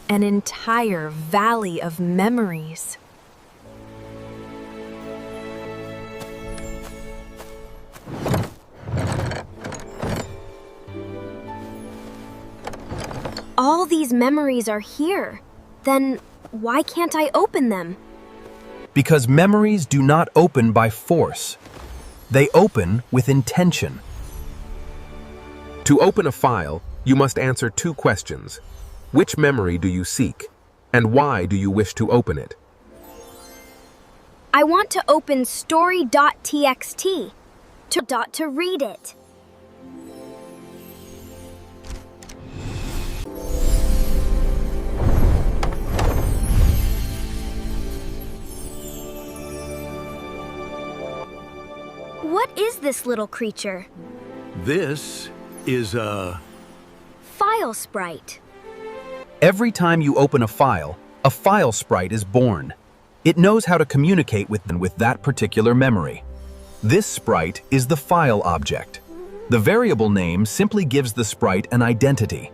An entire valley of memories. All these memories are here. Then why can't I open them? Because memories do not open by force. They open with intention. To open a file, you must answer 2 questions. Which memory do you seek? And why do you wish to open it? I want to open story.txt to read it. What is this little creature? This is a File sprite. Every time you open a file sprite is born. It knows how to communicate with that particular memory. This sprite is the file object. The variable name simply gives the sprite an identity.